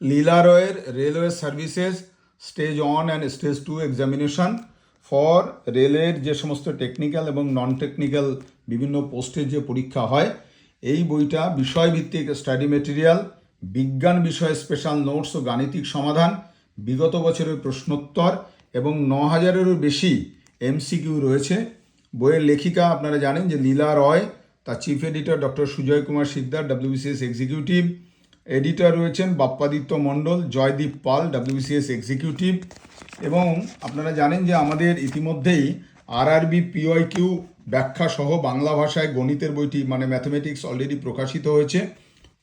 লীলা রয়ের railway services stage 1 and stage 2 examination for রেলের যে সমস্ত টেকনিক্যাল এবং নন টেকনিক্যাল বিভিন্ন পোস্টের যে পরীক্ষা হয়, এই বইটা বিষয়ভিত্তিক স্টাডি মেটেরিয়াল, বিজ্ঞান বিষয়ে স্পেশাল নোটস ও গাণিতিক সমাধান, বিগত বছরের প্রশ্নোত্তর এবং 9000-এরও বেশি এমসিকিউ রয়েছে। বইয়ের লেখিকা আপনারা জানেন যে লীলা রয়, তার chief editor doctor Sujoy Kumar Sikdar, WBCS executive. Editor রয়েছেন বাপ্পাদিত্য মণ্ডল, জয়দীপ পাল, ডব্লিউবিসিএস এক্সিকিউটিভ। এবং আপনারা জানেন যে আমাদের ইতিমধ্যেই আরআরবি পিওয়াইকিউ ব্যাখ্যা সহ বাংলা ভাষায় গণিতের বইটি মানে ম্যাথমেটিক্স অলরেডি প্রকাশিত হয়েছে।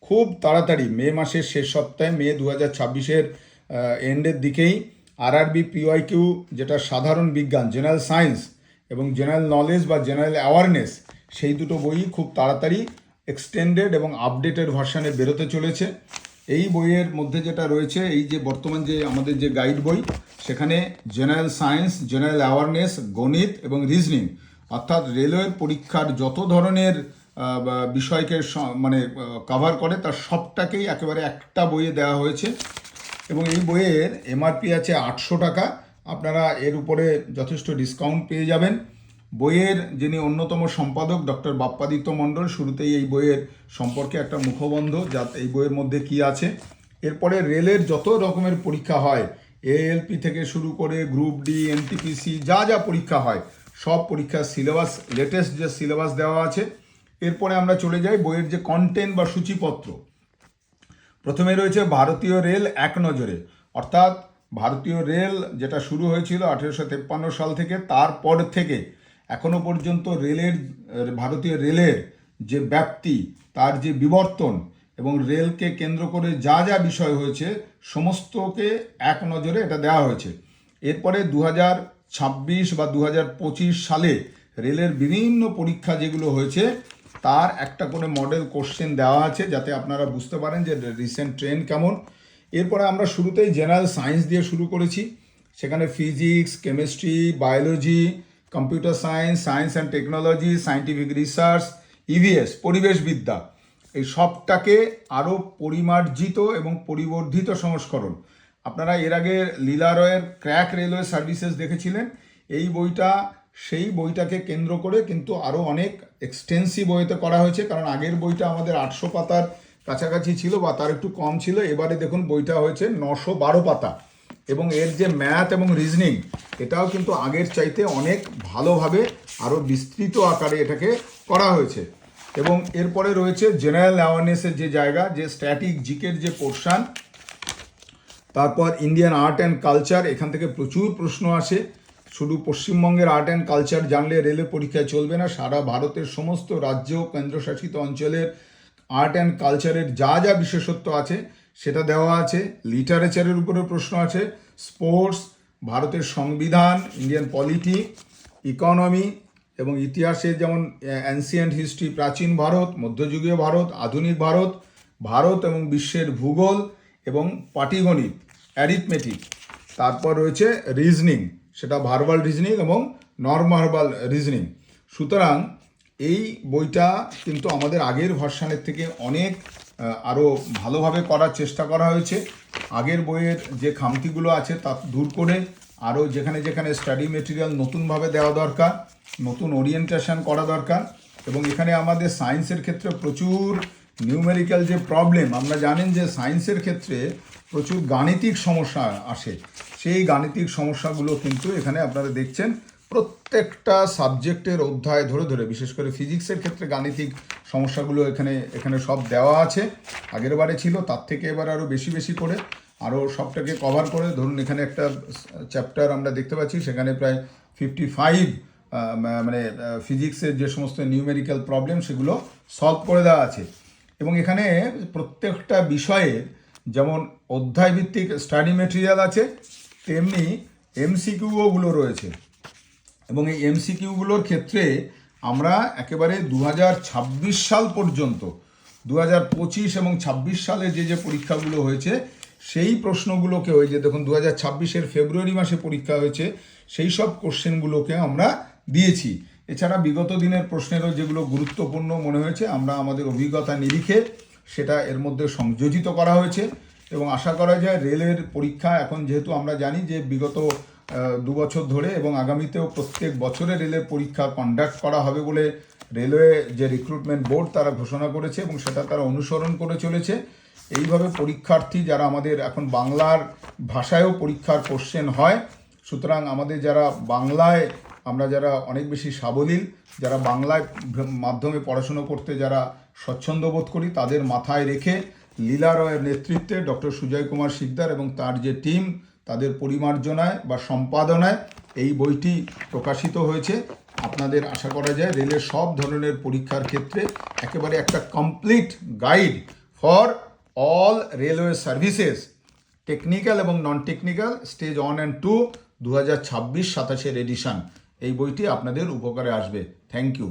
খুব তাড়াতাড়ি মে মাসের শেষ সপ্তাহে, মে 2026-এর এন্ডের দিকেই আরআরবি পিওয়াইকিউ, যেটা সাধারণ বিজ্ঞান জেনারেল সায়েন্স এবং জেনারেল নলেজ বা জেনারেল অ্যাওয়ারনেস, সেই দুটো বই খুব তাড়াতাড়ি এক্সটেন্ডেড এবং আপডেটেড ভার্সানে বেরোতে চলেছে। এই বইয়ের মধ্যে যেটা রয়েছে, এই যে বর্তমান যে আমাদের যে গাইড বই, সেখানে জেনারেল সায়েন্স, জেনারেল অ্যাওয়ারনেস, গণিত এবং রিজনিং, অর্থাৎ রেলওয়ের পরীক্ষার যত ধরনের বিষয়কে মানে কভার করে তার সবটাকেই একেবারে একটা বইয়ে দেওয়া হয়েছে। এবং এই বইয়ের এমআরপি আছে 800 টাকা। আপনারা এর উপরে যথেষ্ট ডিসকাউন্ট পেয়ে যাবেন। বইয়ের যিনি অন্যতম সম্পাদক ডক্টর বাপ্পাদিত্য মণ্ডল, শুরুতেই এই বইয়ের সম্পর্কে একটা মুখবন্ধ, যাতে এই বইয়ের মধ্যে কি আছে। এরপরে রেলের যত রকমের পরীক্ষা হয়, এএলপি থেকে শুরু করে গ্রুপ ডি, এনটিপিসি, যা যা পরীক্ষা হয় সব পরীক্ষার সিলেবাস, লেটেস্ট যে সিলেবাস দেওয়া আছে। এরপরে আমরা চলে যাই বইয়ের যে কন্টেন্ট বা সূচিপত্র। প্রথমে রয়েছে ভারতীয় রেল এক নজরে, অর্থাৎ ভারতীয় রেল যেটা শুরু হয়েছিল 1853 সাল থেকে, তারপর থেকে এখনো পর্যন্ত ভারতীয় রেলের যে ব্যাপ্তি, তার যে বিবর্তন এবং রেলকে কেন্দ্র করে যা যা বিষয় হয়েছে সমস্তকে এক নজরে এটা দেওয়া হয়েছে। এরপরে 2026 বা 2025 সালে রেলের বিভিন্ন পরীক্ষা যেগুলো হয়েছে তার একটা করে মডেল কোশ্চেন দেওয়া আছে, যাতে আপনারা বুঝতে পারেন যে রিসেন্ট ট্রেন্ড কেমন। এরপরে আমরা শুরুতেই জেনারেল সায়েন্স দিয়ে শুরু করেছি। সেখানে physics, chemistry, biology, computer science, science and technology, scientific research, EVS, পরিবেশবিদ্যা, এই সবটাকে আরও পরিমার্জিত এবং পরিবর্ধিত সংস্করণ। আপনারা এর আগে লীলা রয়ের ক্র্যাক রেলওয়ে সার্ভিসেস দেখেছিলেন। এই বইটা সেই বইটাকে কেন্দ্র করে কিন্তু আরও অনেক এক্সটেন্সিভ ওয়েতে করা হয়েছে, কারণ আগের বইটা আমাদের 800 পাতার কাছাকাছি ছিল বা তার একটু কম ছিল। এবারে দেখুন বইটা হয়েছে 912 পাতা, এবং এর যে ম্যাথ এবং রিজনিং, এটাও কিন্তু আগের চাইতে অনেক ভালোভাবে আরও বিস্তৃত আকারে এটাকে করা হয়েছে। এবং এরপরে রয়েছে জেনারেল অ্যাওয়ারনেসের যে জায়গা, যে স্ট্যাটিক জিকের যে পোর্শন, তারপর ইন্ডিয়ান আর্ট অ্যান্ড কালচার, এখান থেকে প্রচুর প্রশ্ন আসে। শুধু পশ্চিমবঙ্গের আর্ট অ্যান্ড কালচার জানলে রেলের পরীক্ষায় চলবে না, সারা ভারতের সমস্ত রাজ্য কেন্দ্রশাসিত অঞ্চলের আর্ট অ্যান্ড কালচারের যা যা বিশেষত্ব আছে সেটা দেওয়া আছে। লিটারেচারের উপরে প্রশ্ন আছে, স্পোর্টস, ভারতের সংবিধান, ইন্ডিয়ান পলিটি, ইকোনমি এবং ইতিহাসের যেমন অ্যানসিয়েন্ট হিস্ট্রি, প্রাচীন ভারত, মধ্যযুগীয় ভারত, আধুনিক ভারত, ভারত এবং বিশ্বের ভূগোল এবং পাটিগণিত, অ্যারিথমেটিক। তারপর রয়েছে রিজনিং, সেটা ভার্বাল রিজনিং এবং নন ভার্বাল রিজনিং। সুতরাং এই বইটা কিন্তু আমাদের আগের ভার্সানের থেকে অনেক আরও ভালোভাবে করার চেষ্টা করা হয়েছে। আগের বইয়ের যে খামতিগুলো আছে তা দূর করে আরও যেখানে যেখানে স্টাডি মেটেরিয়াল নতুনভাবে দেওয়া দরকার, নতুন ওরিয়েন্টেশন করা দরকার। এবং এখানে আমাদের সায়েন্সের ক্ষেত্রে প্রচুর নিউমেরিক্যাল যে প্রবলেম, আমরা জানেন যে সায়েন্সের ক্ষেত্রে প্রচুর গাণিতিক সমস্যা আসে, সেই গাণিতিক সমস্যাগুলো কিন্তু এখানে আপনারা দেখছেন প্রত্যেকটা সাবজেক্টের অধ্যায় ধরে ধরে, বিশেষ করে ফিজিক্সের ক্ষেত্রে গাণিতিক সমস্যাগুলো এখানে সব দেওয়া আছে। আগের বারে ছিল, তার থেকে এবার আরও বেশি বেশি করে আরও সবটাকে কভার করে। ধরুন এখানে একটা চ্যাপ্টার আমরা দেখতে পাচ্ছি, সেখানে প্রায় 55 মানে ফিজিক্সের যে সমস্ত নিউমেরিক্যাল প্রবলেম সেগুলো সলভ করে দেওয়া আছে। এবং এখানে প্রত্যেকটা বিষয়ের যেমন অধ্যায়ভিত্তিক স্টাডি মেটেরিয়াল আছে, তেমনি এমসিকিউগুলো রয়েছে। এবং এই এমসিকিউগুলোর ক্ষেত্রে আমরা একেবারে 2026 সাল পর্যন্ত, 2025 এবং 26 সালে যে পরীক্ষাগুলো হয়েছে সেই প্রশ্নগুলোকে, ওই যে দেখুন 2026-এর ফেব্রুয়ারি মাসে পরীক্ষা হয়েছে, সেই সব কোশ্চেনগুলোকে আমরা দিয়েছি। এছাড়া বিগত দিনের প্রশ্নেরও যেগুলো গুরুত্বপূর্ণ মনে হয়েছে, আমরা আমাদের অভিজ্ঞতা নিরিখে সেটা এর মধ্যে সংযোজিত করা হয়েছে। এবং আশা করা যায় রেলের পরীক্ষা এখন যেহেতু আমরা জানি যে বিগত 2 বছর ধরে এবং আগামীতেও প্রত্যেক বছরে রেলের পরীক্ষা কন্ডাক্ট করা হবে বলে রেলওয়ে যে রিক্রুটমেন্ট বোর্ড তারা ঘোষণা করেছে এবং সেটা তারা অনুসরণ করে চলেছে। এইভাবে পরীক্ষার্থী যারা আমাদের এখন বাংলার ভাষায়ও পরীক্ষার কোশ্চেন হয়, সুতরাং আমাদের যারা বাংলায় আমরা যারা অনেক বেশি সাবলীল, যারা বাংলায় মাধ্যমে পড়াশুনো করতে যারা স্বচ্ছন্দ বোধ করি, তাদের মাথায় রেখে লীলা রয়ের নেতৃত্বে ডক্টর সুজয় কুমার শিকদার এবং তার যে টিম তাদের পরিমার্জনায় বা সম্পাদনায় এই বইটি প্রকাশিত হয়েছে। আপনাদের আশা করা যায় রেলের সব ধরনের পরীক্ষার ক্ষেত্রে একেবারে একটা complete guide for all railway services, technical এবং non technical, stage 1 and 2 2026-27 edition. এই বইটি আপনাদের উপকারে আসবে। Thank you.